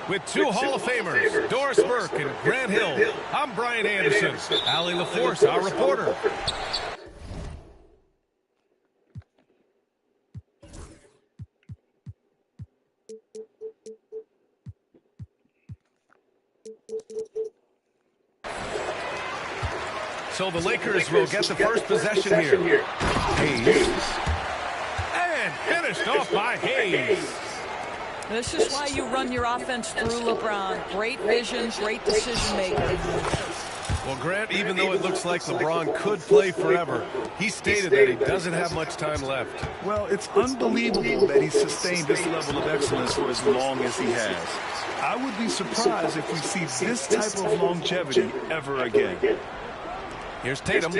With two Hall of Famers, Doris Burke and Grant Hill, I'm Brian Anderson. Allie LaForce, our reporter. So the Lakers will get the first possession here. Hayes. And finished off by Hayes. This is why you run your offense through LeBron. Great vision, great decision maker. Well, Grant, even though it looks like LeBron could play forever, he stated that he doesn't have much time left. Well, it's unbelievable that he's sustained this level of excellence for as long as he has. I would be surprised if we see this type of longevity ever again. Here's Tatum.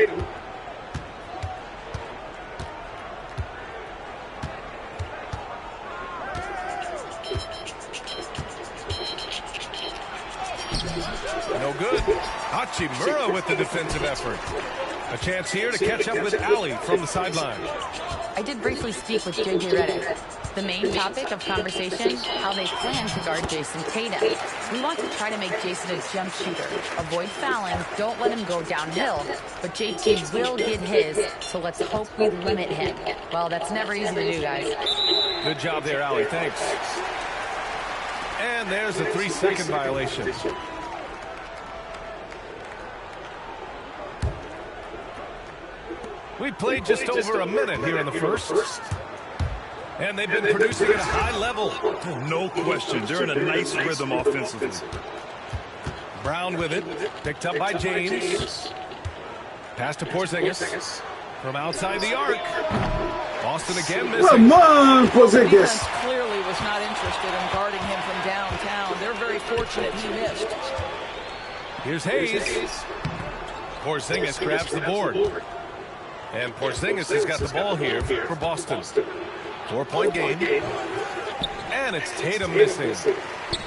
No good. Hachimura with the defensive effort. A chance here to catch up with Allie from the sideline. I did briefly speak with J.J. Redick. The main topic of conversation, how they plan to guard Jason Tatum. We want to try to make Jason a jump shooter. Avoid fouling, don't let him go downhill. But JT will get his, so let's hope we limit him. Well, that's never easy to do, guys. Good job there, Allie. Thanks. And there's a 3-second violation. We played just over a minute here in the first. And they've been producing at a high level. Oh, no question. They're in a nice rhythm offensively. Brown with it. Picked up by James. Pass to Porzingis. From outside the arc. Boston again missing. Come on, Porzingis. Defense clearly was not interested in guarding him from downtown. They're very fortunate he missed. Here's Hayes. Porzingis grabs the board. And Porzingis has got the ball here for Boston. 4-point game. And it's Tatum missing.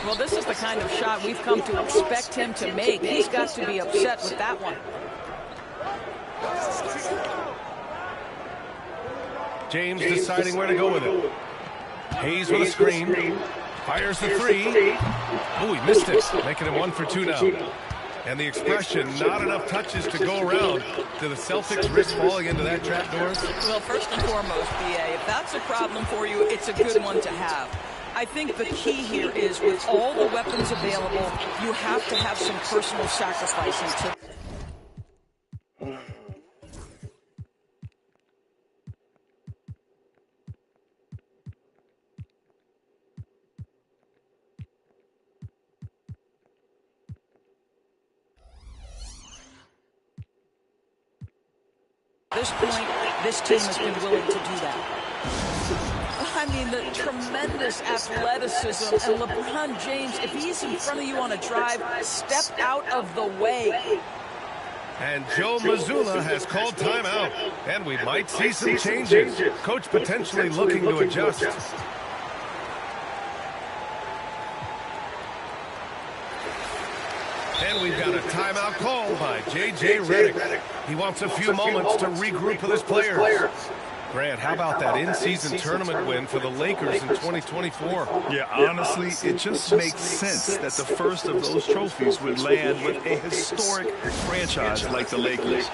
Well, this is the kind of shot we've come to expect him to make. He's got to be upset with that one. James deciding where to go with it. Hayes with a screen. Fires the three. Oh, he missed it. Making it 1 for 2 now. And the expression, not enough touches to go around. Do the Celtics risk falling into that trap, Doris? Well, first and foremost, B.A., if that's a problem for you, it's a good one to have. I think the key here is with all the weapons available, you have to have some personal sacrificing to... At this point, this team has been willing to do that. I mean, the tremendous athleticism, and LeBron James, if he's in front of you on a drive, step out of the way. And Joe Mazzulla has called timeout, and we might see some changes. Coach potentially looking to adjust. And we've got a timeout call by J.J. Redick. He wants a few moments to regroup with his players. Grant, how about that in-season tournament win for the Lakers in 2024? Yeah, honestly, it just makes sense that the first of those trophies would land with a historic franchise like the Lakers.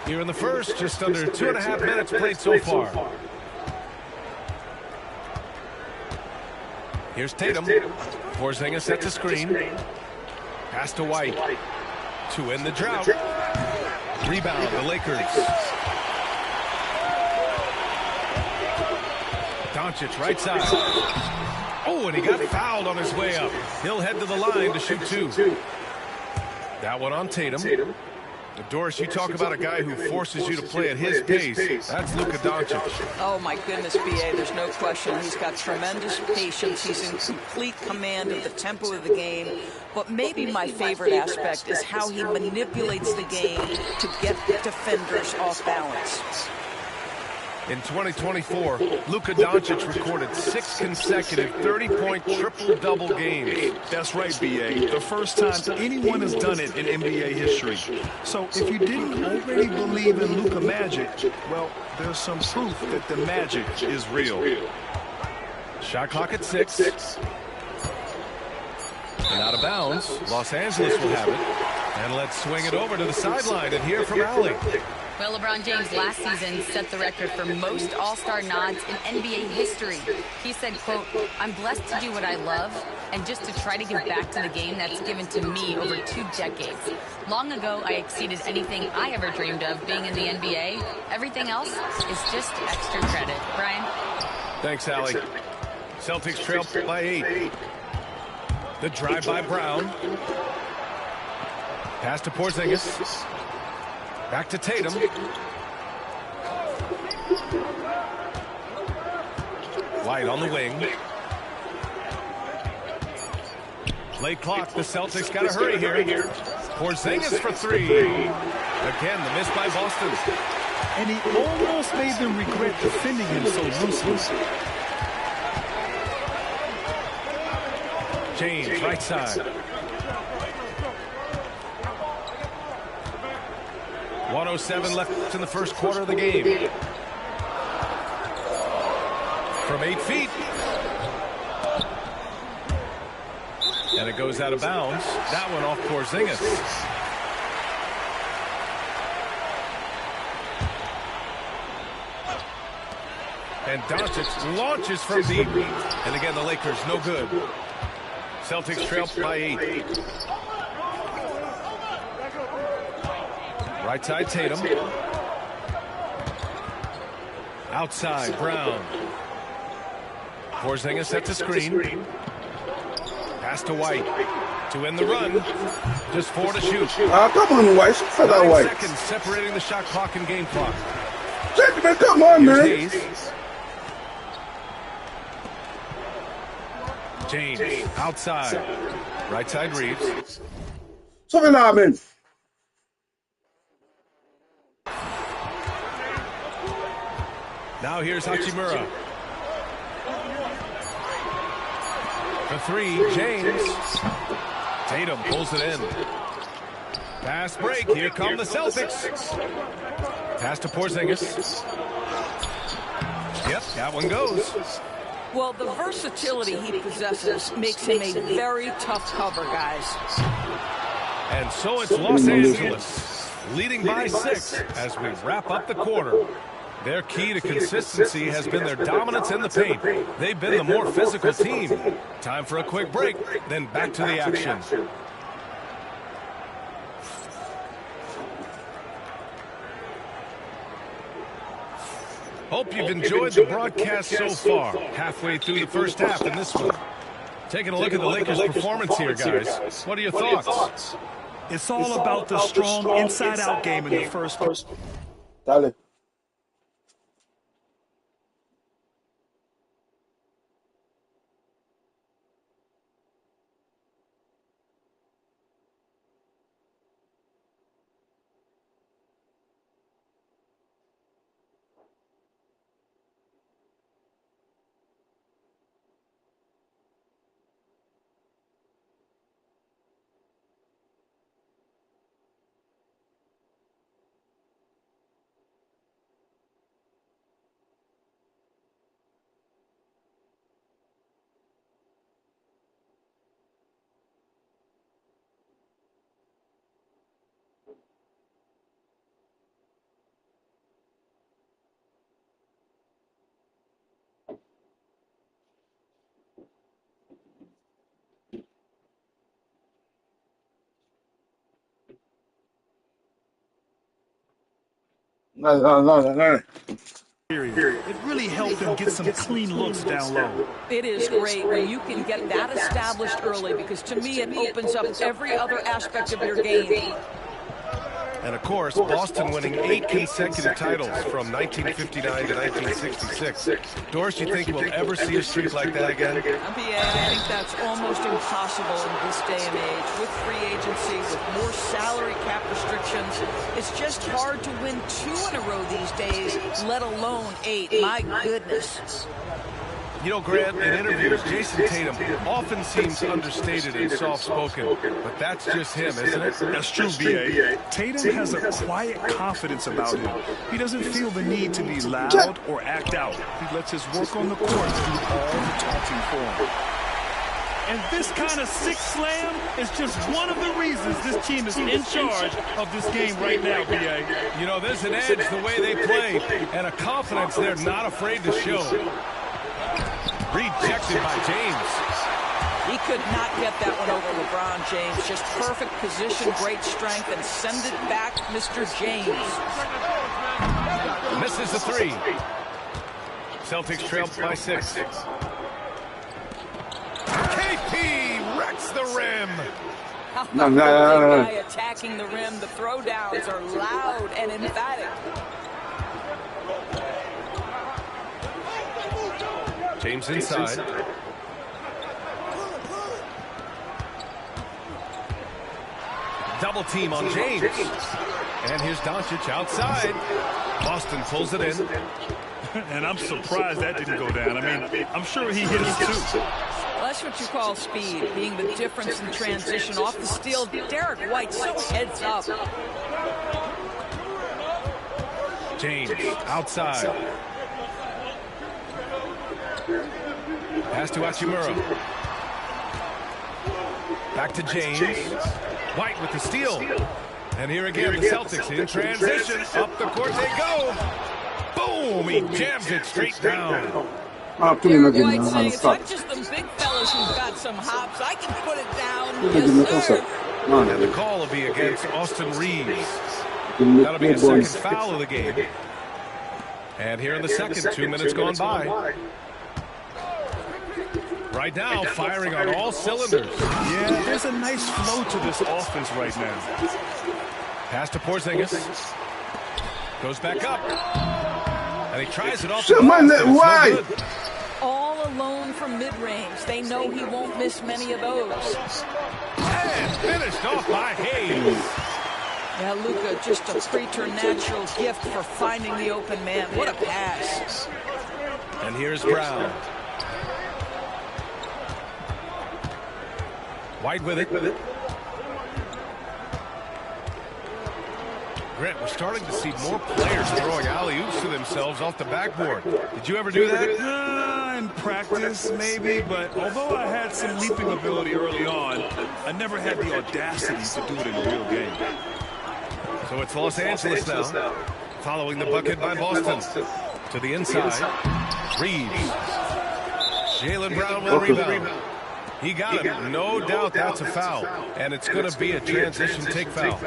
Here in the first, just under 2.5 minutes played so far. Here's Tatum. Porzingis sets a screen. Pass to White. To end the drought. Rebound, the Lakers. Doncic, right side. Oh, and he got fouled on his way up. He'll head to the line to shoot two. That one on Tatum. Doris, you talk about a guy who forces you to play at his pace. That's Luka Doncic. Oh, my goodness, B.A., there's no question. He's got tremendous patience. He's in complete command of the tempo of the game. But maybe my favorite aspect is how he manipulates the game to get defenders off balance. In 2024, Luka Doncic recorded 6 consecutive 30-point triple-double games. That's right, B.A. The first time anyone has done it in NBA history. So if you didn't already believe in Luka Magic, well, there's some proof that the magic is real. Shot clock at 6. And out of bounds. Los Angeles will have it. And let's swing it over to the sideline and hear from Allie. Well, LeBron James last season set the record for most All-Star nods in NBA history. He said, quote, "I'm blessed to do what I love and just to try to give back to the game that's given to me over 2 decades. Long ago, I exceeded anything I ever dreamed of being in the NBA. Everything else is just extra credit." Brian? Thanks, Allie. Celtics trail by 8. The drive by Brown. Pass to Porzingis. Back to Tatum. White on the wing. Late clock. The Celtics got to hurry here. Porzingis for 3. Again, the miss by Boston. And he almost made them regret defending him so loosely. James, right side. 1:07 left in the first quarter of the game. From 8 feet. And it goes out of bounds. That one off Porzingis. And Doncic launches from deep. And again, the Lakers no good. Celtics trail by 8. Right side, Tatum. Outside, Brown. Porzingis sets a screen. Pass to White. To end the run. Just 4 to shoot. Come on, White. 9 White. Seconds separating the shot clock and game clock. Man, come on, man. Hayes. James, outside. Right side, Reeves. Something like man. Now here's Hachimura. For 3, James. Tatum pulls it in. Pass break. Here come the Celtics. Pass to Porzingis. Yep, that one goes. Well, the versatility he possesses makes him a very tough cover, guys. And so it's Los Angeles leading by 6 as we wrap up the quarter. Their key to consistency has been their dominance in the paint. They've been the more physical team. Time for a quick break, then back to the action. Hope you've enjoyed the broadcast so far. Halfway through the first half in this one. Taking a look at the Lakers' performance here, guys. What are your thoughts? It's all about the strong inside-out game in the first. Dale. No. It really helped him get some clean looks down low. It is great when you can get that established early, because to me it opens up every other aspect of your game. And of course, Boston winning 8 consecutive titles from 1959 to 1966. Doris, you think we'll ever see a streak like that again? I think that's almost impossible in this day and age. With free agency, with more salary cap restrictions, it's just hard to win 2 in a row these days, let alone 8. My goodness. You know, Grant, in interviews, Jason Tatum often seems understated and soft-spoken, but that's just him, isn't it? That's true, B.A. Tatum has a quiet confidence about him. He doesn't feel the need to be loud or act out. He lets his work on the court do all the talking for him. And this kind of six slam is just one of the reasons this team is in charge of this game right now, B.A. You know, there's an edge the way they play, and a confidence they're not afraid to show. Rejected by James. He could not get that one over LeBron James. Just perfect position, great strength, and send it back, Mr. James. Misses the 3. Celtics trail by 6. KP wrecks the rim. No. Guy attacking the rim. The throwdowns are loud and emphatic. James inside. Double team on James. And here's Doncic outside. Boston pulls it in. And I'm surprised that didn't go down. I mean, I'm sure he hit it too. Well, that's what you call speed, being the difference in transition. Off the steal, Derek White so heads up. James outside. Pass to Hachimura. Back to James. White with the steal. And here again, the Celtics in transition. Up the court they go. Boom! He jams it straight down. Derek White saying it's not just the big fellas who've got some hops. I can put it down. Yes, sir. And the call will be against Austin Reeves. That'll be the second foul of the game. And here in the second, 2 minutes gone by. Right now, firing on all cylinders. Yeah, there's a nice flow to this offense right now. Pass to Porzingis. Goes back up. And he tries it off the glass. All alone from mid-range. They know he won't miss many of those. And finished off by Hayes. Yeah, Luka, just a preternatural gift for finding the open man. What a pass. And here's Brown. White with it. Grant, we're starting to see more players throwing alley-oops to themselves off the backboard. Did you ever do that? In practice, maybe, but although I had some leaping ability early on, I never had the audacity to do it in a real game. So it's Los Angeles now, following the bucket by Boston. To the inside, Reeves. Jaylen Brown will rebound. He got him. No doubt that's a foul. And it's going to be a transition take foul.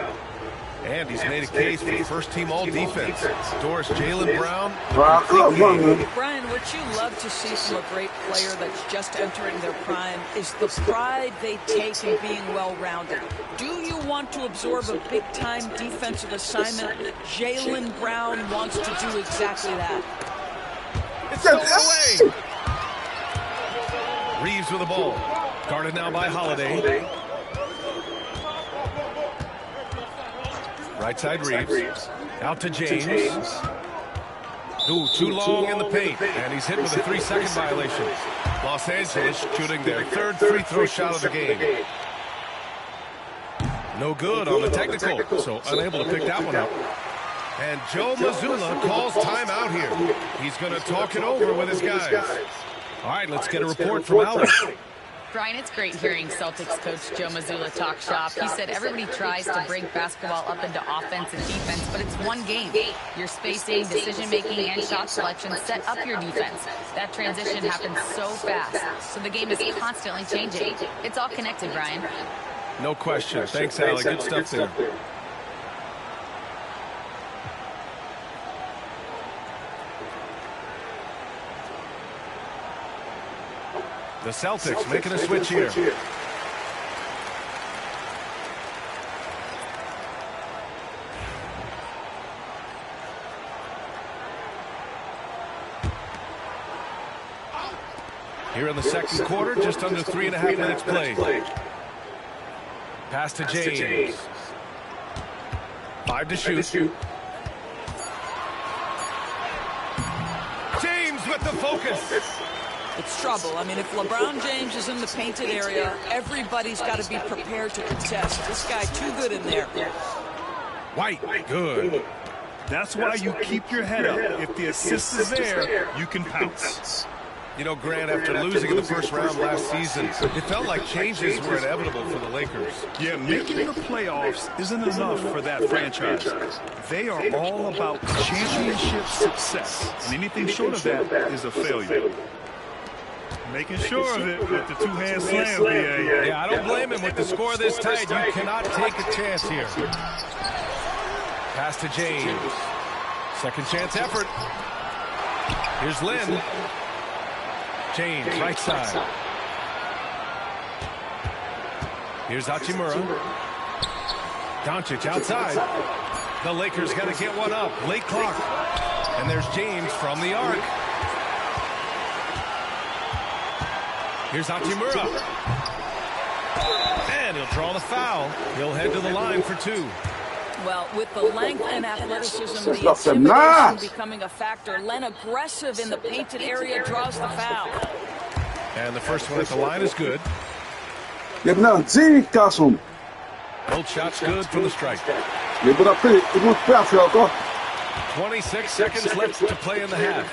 And he's made a case for first-team all-defense. Doris, Jaylen Brown. Brian, what you love to see from a great player that's just entering their prime is the pride they take in being well-rounded. Do you want to absorb a big-time defensive assignment? Jaylen Brown wants to do exactly that. It's away. Reeves with the ball. Guarded now by Holiday. Right side Reeves. Out to James. Ooh, too long in the paint. And he's hit with a 3-second violation. Los Angeles shooting their third free throw shot of the game. No good on the technical, so unable to pick that one up. And Joe Mazzulla calls timeout here. He's going to talk it over with his guys. All right, let's get a report from Alvin. Brian, it's great hearing Celtics coach Joe Mazzulla talk shop. He said everybody tries to break basketball up into offense and defense, but it's one game. Your spacing, decision-making, and shot selection set up your defense. That transition happens so fast, so the game is constantly changing. It's all connected, Brian. No question. Thanks, Allie. Good stuff there. The Celtics making a switch here. Here in the second quarter, just under 3.5 minutes played. Pass to James. 5 to shoot. James with the focus. It's trouble. I mean, if LeBron James is in the painted area, everybody's got to be prepared to contest. This guy too good in there. White, good. That's why you keep your head up. If the assist is there, you can pounce. You know, Grant, after losing in the first round last season, it felt like changes were inevitable for the Lakers. Yeah, making the playoffs isn't enough for that franchise. They are all about championship success, and anything short of that is a failure. Making sure of it with the two-hand slam, BA. Yeah, I don't blame him with the score this tight. You cannot take a chance here. Pass to James. Second chance effort. Here's Lynn. James, right side. Here's Hachimura. Doncic outside. The Lakers got to get one up. Late clock. And there's James from the arc. Here's Hachimura. And he'll draw the foul. He'll head to the line for 2. Well, with the length and athleticism, the intimidation becoming a factor, Len aggressive in the painted area draws the foul. And the first one at the line is good. Both shots good from the strike. 26 seconds left to play in the half.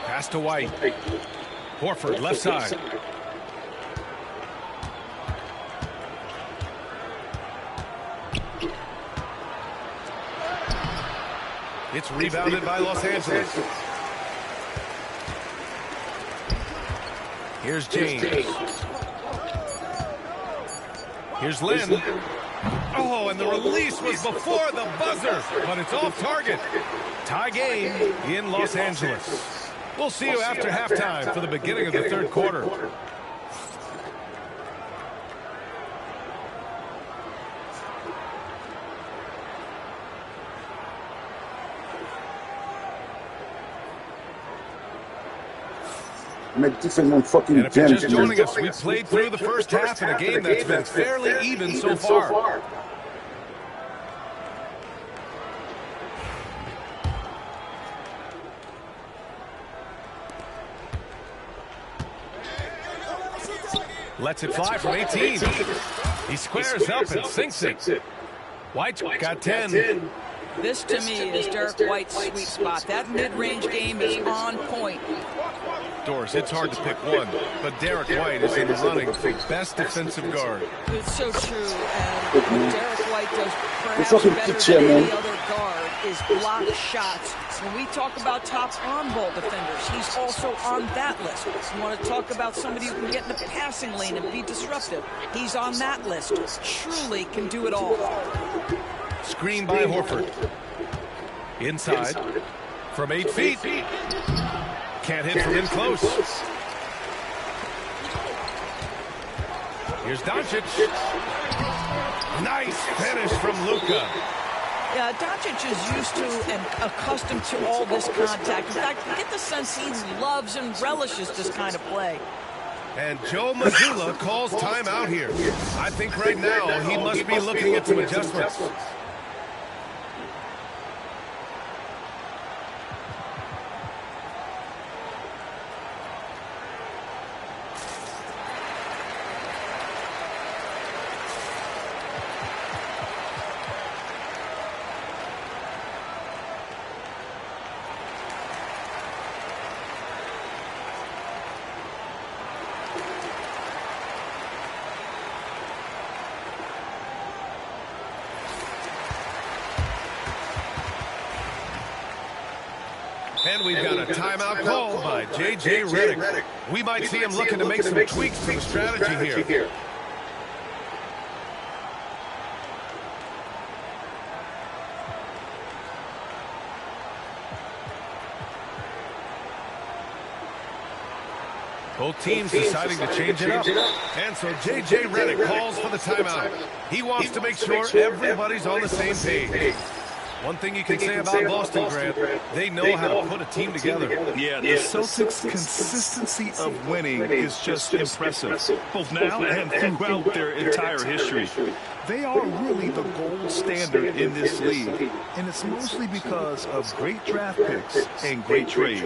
Pass to White. Horford, left side. It's rebounded by Los Angeles. Here's James. Here's Lynn. Oh, and the release was before the buzzer, but it's off target. Tie game in Los Angeles. We'll see you after halftime for the beginning of the third quarter. And if you're just joining us, we played through the first half in a game that's been fairly even so far. Lets it fly from 18. He squares up and sinks it. White's got 10. This, to me, is Derek White's sweet spot. That mid-range game is on point. Doris, it's hard to pick one, but Derek White is in the running for best defensive guard. It's so true, and what Derek White does perhaps better than any other guard is block shots. When we talk about top on-ball defenders, he's also on that list. You want to talk about somebody who can get in the passing lane and be disruptive. He's on that list. Truly can do it all. Screen by Horford. Inside. From 8 feet. Can't hit from in close. Here's Doncic. Nice finish from Luka. Yeah, Doncic is used to and accustomed to all this contact. In fact, you get the sense he loves and relishes this kind of play. And Joe Mazzulla calls timeout here. I think right now he must be looking at some adjustments. And we've got a timeout call by J.J. Redick. We might see him looking to make some tweaks to the strategy here. Both teams deciding to change it up. And so J.J. Redick calls for the timeout. He wants to make sure everybody's on the same page. One thing you can say about Boston, Grant, they know how to put a team together. Yeah, the Celtics' consistency of winning is just impressive, both now and throughout their entire history. They are really the gold standard in this league, and it's mostly because of great draft picks and great trades.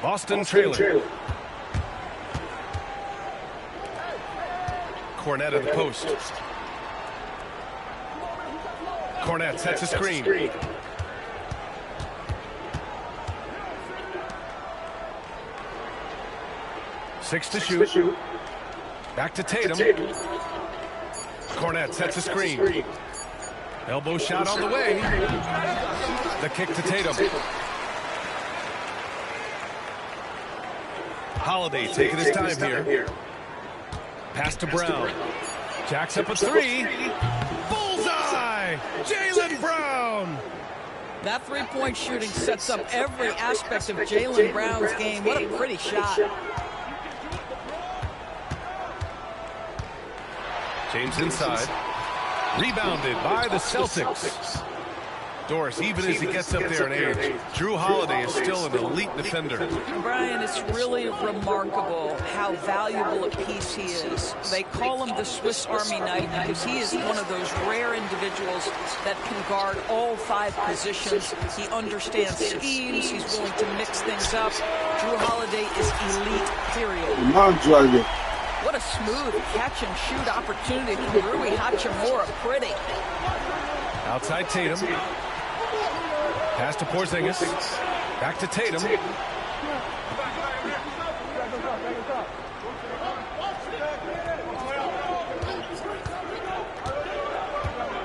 Boston trailing. Kornet at the post. Kornet sets a screen. Six to shoot. Back to Tatum. Kornet sets a screen. Elbow shot on the way. The kick to Tatum. Holiday taking his time here. Pass to Brown. Jacks up a three. Bullseye! Jaylen Brown! That three-point shooting sets up every aspect of Jaylen Brown's game. What a pretty shot. James inside. Rebounded by the Celtics. Doris, even as he gets up there in age, Jrue Holiday is still an elite defender. Brian, it's really remarkable how valuable a piece he is. They call him the Swiss Army knife because he is one of those rare individuals that can guard all five positions. He understands schemes. He's willing to mix things up. Jrue Holiday is elite, period. What a smooth catch-and-shoot opportunity from Rui Hachimura. Pretty. Outside Tatum. Pass to Porzingis. Back to Tatum.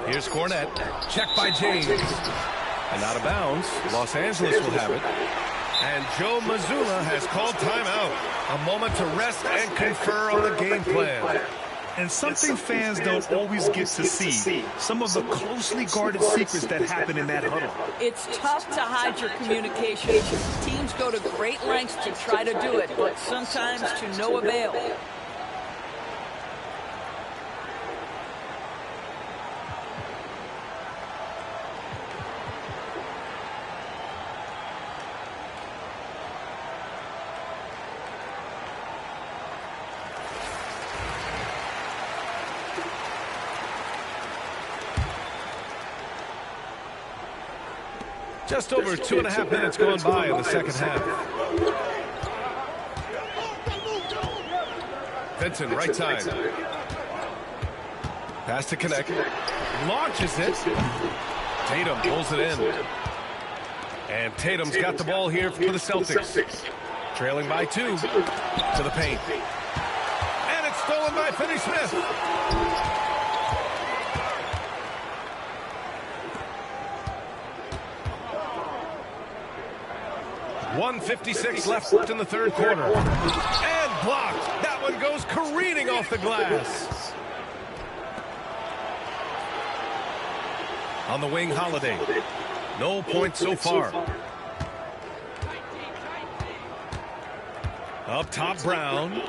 Here's Kornet. Check by James. And out of bounds. Los Angeles will have it. And Joe Mazzulla has called timeout. A moment to rest and confer on the game plan. And something fans don't always get to see, some of the closely guarded secrets that happen in that huddle. It's tough to hide your communication. Teams go to great lengths to try to do it, but sometimes to no avail. Just over 2.5 minutes going by in the second half. Vincent, right side. Pass to Connect. Launches it. Tatum pulls it in. And Tatum's got the ball here for the Celtics. Trailing by 2 to the paint. And it's stolen by Finney-Smith. 1:56 left in the third quarter. And blocked. That one goes careening off the glass. On the wing, Holiday. No points so far. Up top, Brown.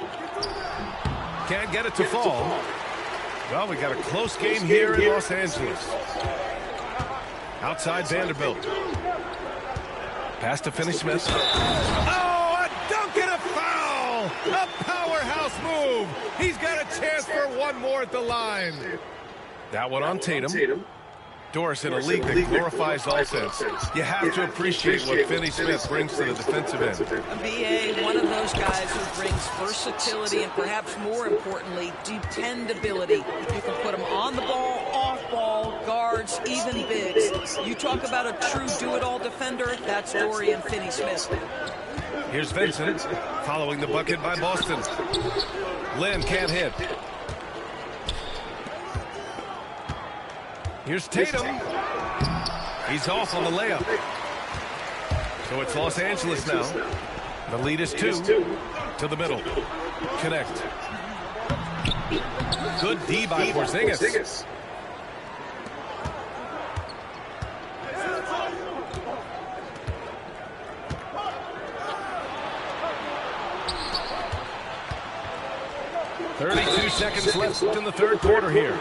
Can't get it to fall. Well, we got a close game here in Los Angeles. Outside Vanderbilt. Pass to Finney-Smith. Oh, a dunk and a foul! A powerhouse move! move. He's got a chance for one more at the line. That one on Tatum. Doris, in a league that glorifies offense, you have to appreciate what Finney Smith brings to the defensive end. B.A., one of those guys who brings versatility and perhaps more importantly, dependability. You can put him on the ball, off ball, guards, even bigs. You talk about a true do-it-all defender, that's Dorian Finney-Smith. Here's Vincent following the bucket by Boston. Lynn can't hit. Here's Tatum. He's off on the layup. So it's Los Angeles now. The lead is 2 to the middle. Connect. Good D by Porzingis. Seconds left in the third quarter here.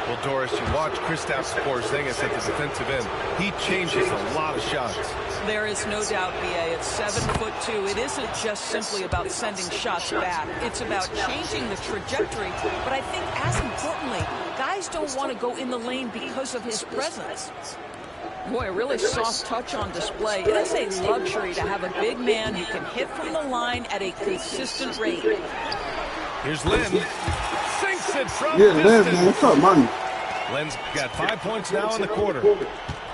Well, Doris, you watch Kristaps Porzingis at the defensive end. He changes a lot of shots. There is no doubt, B.A. It's 7'2". It isn't just simply about sending shots back. It's about changing the trajectory. But I think, as importantly, guys don't want to go in the lane because of his presence. Boy, a really soft touch on display. It is a luxury to have a big man who can hit from the line at a consistent rate. Here's Lynn. Sinks it from Lynn, man. What's up, man? Lynn's got 5 points now in the quarter.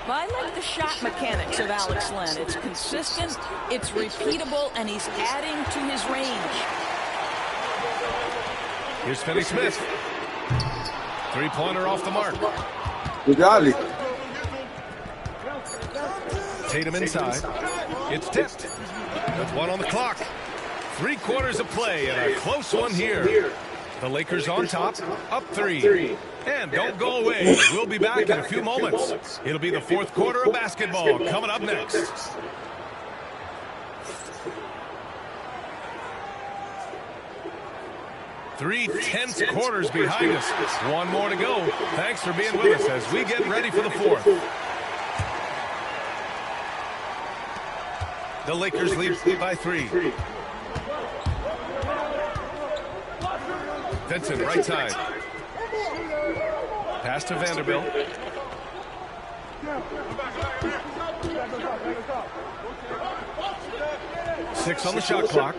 I like the shot mechanics of Alex Len. It's consistent, it's repeatable, and he's adding to his range. Here's Finney Smith. Three-pointer off the mark. You got it. Tatum inside. It's tipped. With 1 on the clock. 3 quarters of play and a close one here. The Lakers on top, up 3. And don't go away. We'll be back in a few moments. It'll be the fourth quarter of basketball coming up next. Three tense quarters behind us. 1 more to go. Thanks for being with us as we get ready for the fourth. The Lakers lead by 3. Vincent, right side. Pass to Vanderbilt. Six on the shot clock.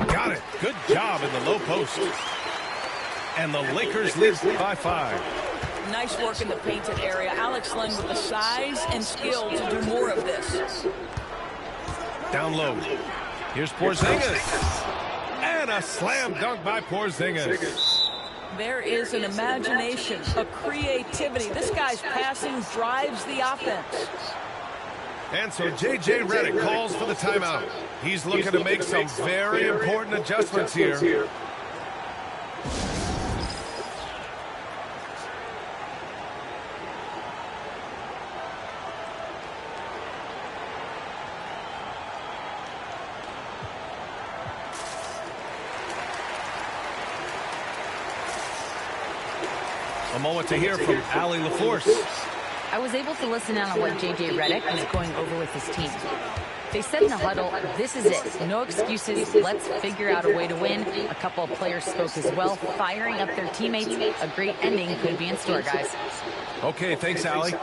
Got it. Good job in the low post. And the Lakers lead by 5. Nice work in the painted area. Alex Len with the size and skill to do more of this. Down low. Here's Porzingis. And a slam dunk by Porzingis. There is an imagination, a creativity. This guy's passing drives the offense. And so J.J. Redick calls for the timeout. He's looking to make some very important adjustments here. A moment to hear from Allie LaForce. I was able to listen in on what J.J. Redick was going over with his team. They said in the huddle, this is it. No excuses. Let's figure out a way to win. A couple of players spoke as well, firing up their teammates. A great ending could be in store, guys. Okay, thanks, Allie.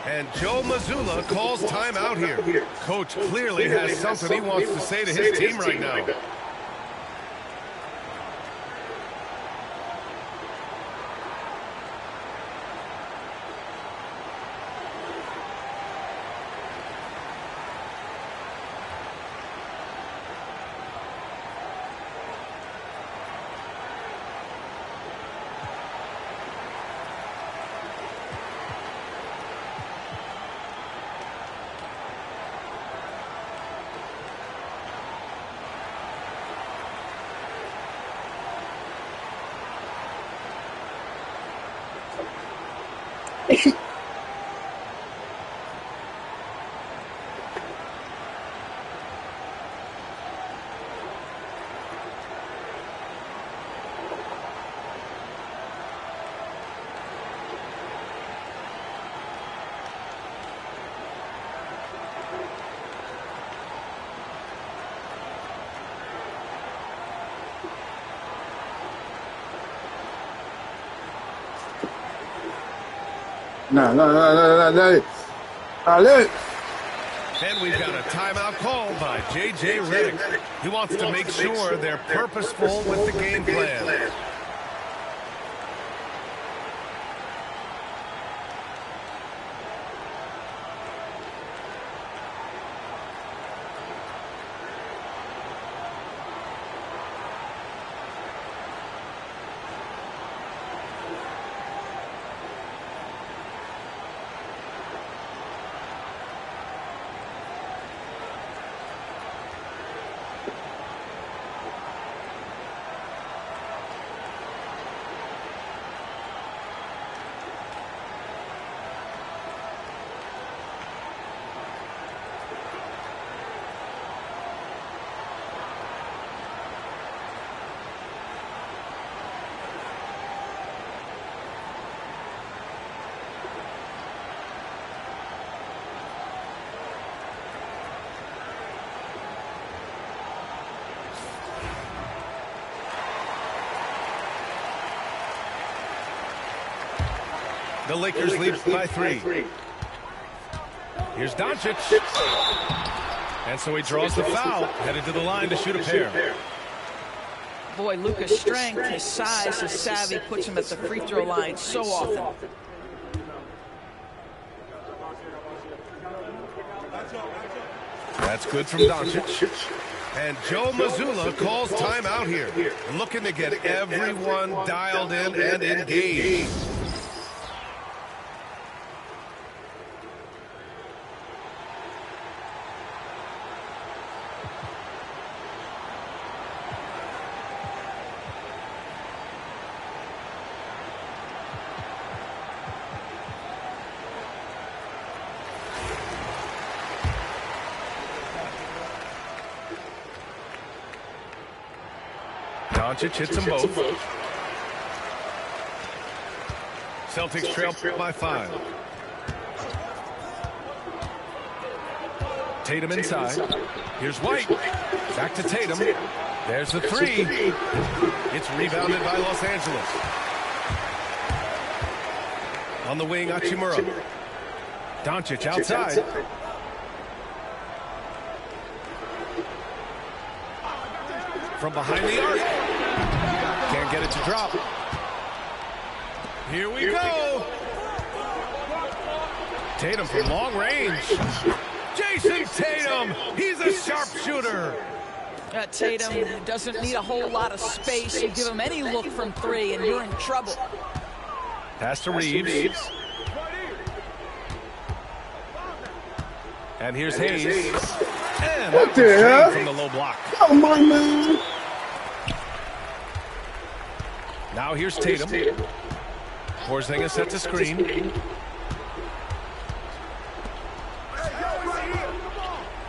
And Joe Mazzulla calls timeout here. Coach clearly has something he wants to say to his team right now. Allez. And we've got a timeout called by J.J. Redick. He wants to make sure they're purposeful with the game plan. The Lakers lead by 3. Here's Doncic. And so he draws the foul, headed to the line to shoot a pair. Boy, Luka's strength, his size, his savvy puts him at the free throw line so often. That's good from Doncic. And Joe Mazzulla calls timeout here. Looking to get everyone dialed in and engaged. Doncic hits them both. Celtics trail by 5. Tatum inside. Here's White. Back to Tatum. There's the 3. It's rebounded by Los Angeles. On the wing, Hachimura. Doncic outside. From behind the arc. Can't get it to drop. Here we go. Tatum from long range. Jason Tatum. He's a sharpshooter. Tatum doesn't need a whole lot of space. You give him any look from 3 and you're in trouble. Pass to Reeves. And here's Hayes. And What the hell? from the low block. Come on, man. Now here's Tatum. Porzingis sets a screen.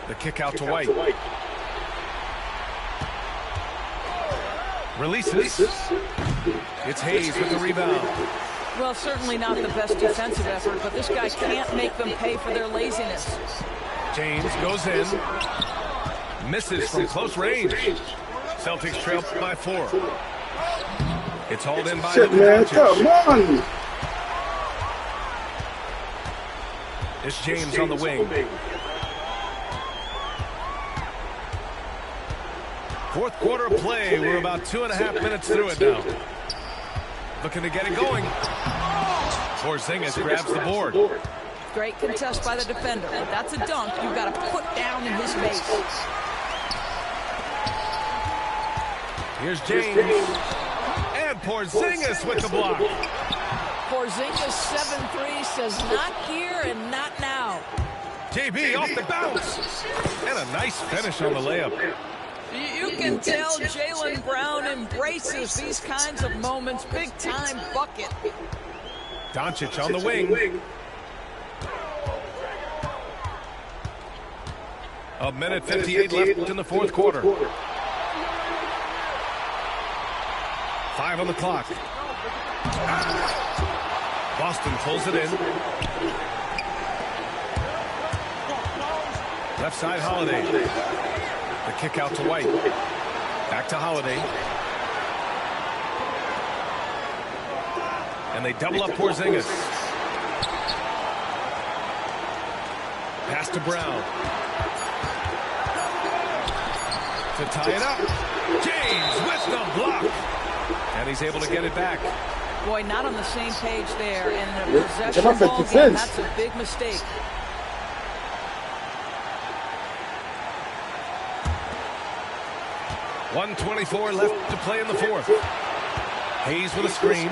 The kick out to White. Releases. It's Hayes with the rebound. Well, certainly not the best defensive effort, but this guy can't make them pay for their laziness. James goes in. Misses from close range. Celtics trail by 4. It's hauled in by Shit, man. Come Doncic. on. It's James on the wing. Fourth quarter play. We're about 2.5 minutes through it now. Looking to get it going. Porzingis grabs the board. Great contest by the defender. If that's a dunk, you've got to put down in his face. Here's James. And Porzingis with the block. Porzingis 7-3 says not here and not now. JB off the bounce. And a nice finish on the layup. You can tell Jaylen Brown embraces these kinds of moments. Big time bucket. Doncic on the wing. A minute 58 left in the fourth quarter. 5 on the clock. Boston pulls it in. Left side, Holiday. The kick out to White. Back to Holiday. And they double up Porzingis. Pass to Brown. To tie it up. James with the block. And he's able to get it back. Boy, not on the same page there. And in a possession ball game, that's a big mistake. .124 left to play in the fourth. Hayes with a screen.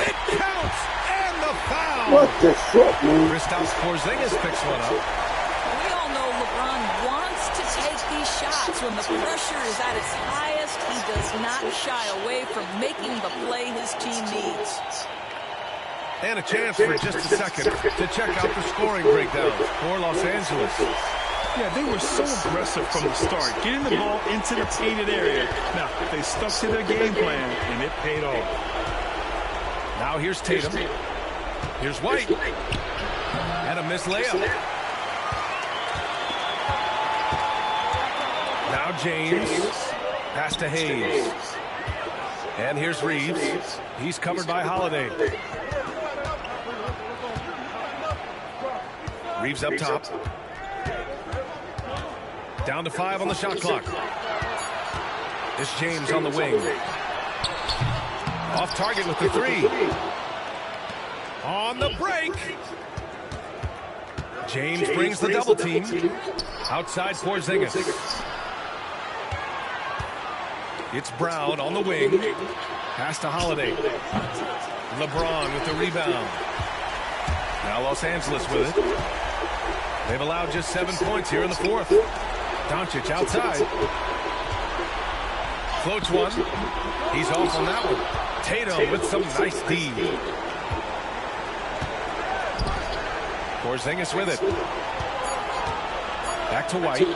It counts! And the foul! What the fuck, man? Kristaps Porzingis picks one up. We all know LeBron wants to take these shots. When the pressure is at its highest, he does not shy away from making the play his team needs. And a chance for just a second to check out the scoring breakdown for Los Angeles. Yeah, they were so aggressive from the start, getting the ball into the painted area. Now, they stuck to their game plan, and it paid off. Now here's Tatum. Here's White. And a missed layup. Now James. Pass to Hayes. And here's Reeves. He's covered by Holiday. Reeves up top. Down to 5 on the shot clock. It's James on the wing. Off target with the 3. On the break. James brings the double team. Outside Porzingis. It's Brown on the wing. Pass to Holiday. LeBron with the rebound. Now Los Angeles with it. They've allowed just 7 points here in the fourth. Doncic outside. Floats one. He's off on that one. Tatum with some nice D. Porzingis with it. Back to White.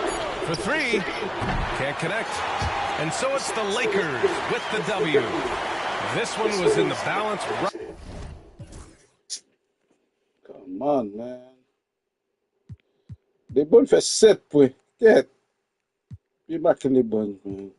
For 3. Can't connect. And so it's the Lakers with the W. This one was in the balance. Come on, man. They both for 7 points. Get back in the bunch, man.